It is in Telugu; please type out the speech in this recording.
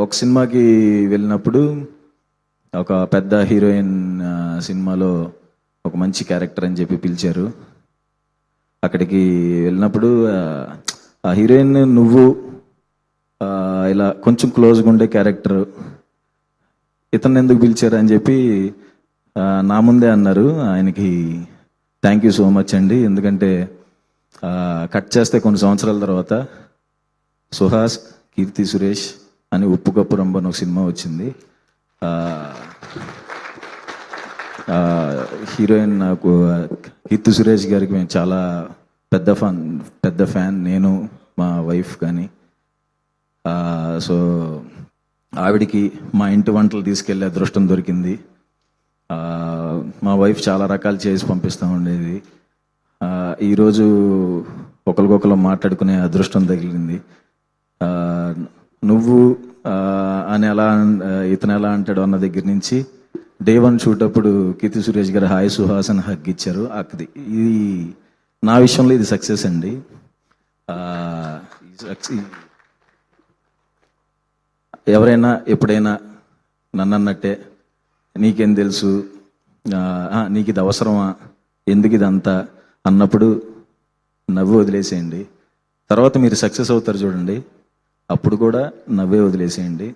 ఒక సినిమాకి వెళ్ళినప్పుడు ఒక పెద్ద హీరోయిన్ సినిమాలో ఒక మంచి క్యారెక్టర్ అని చెప్పి పిలిచారు. అక్కడికి వెళ్ళినప్పుడు ఆ హీరోయిన్ నువ్వు ఇలా కొంచెం క్లోజ్గా ఉండే క్యారెక్టర్ ఇతను ఎందుకు పిలిచారు అని చెప్పి నా ముందే అన్నారు. ఆయనకి థ్యాంక్ యూ సో మచ్ అండి. ఎందుకంటే కట్ చేస్తే కొన్ని సంవత్సరాల తర్వాత సుహాస్, కీర్తి సురేష్ అని ఉప్పు కప్పు రంబ అని ఒక సినిమా వచ్చింది. హీరోయిన్ నాకు కీర్తి సురేష్ గారికి మేము చాలా పెద్ద ఫ్యాన్ నేను, మా వైఫ్ కానీ. సో ఆవిడికి మా ఇంటి వంటలు తీసుకెళ్ళే అదృష్టం దొరికింది. మా వైఫ్ చాలా రకాలు చేసి పంపిస్తూ ఉండేది. ఈరోజు ఒకరికొకరు మాట్లాడుకునే అదృష్టం తగిలింది. నువ్వు అని ఇతను ఎలా అంటాడు అన్న దగ్గర నుంచి డే 1 షూట్ అప్పుడు కీర్తి సురేష్ గారు హాయ్ సుహాస్ అని హగ్ ఇచ్చారు. ఇది నా విషయంలో ఇది సక్సెస్ అండి. ఎవరైనా ఎప్పుడైనా నన్ను అన్నట్టే నీకేం తెలుసు, నీకు ఇది అవసరమా, ఎందుకు ఇదంతా అన్నప్పుడు నవ్వు వదిలేసేయండి. తర్వాత మీరు సక్సెస్ అవుతారు చూడండి, అప్పుడు కూడా నవ్వే వదిలేసేయండి.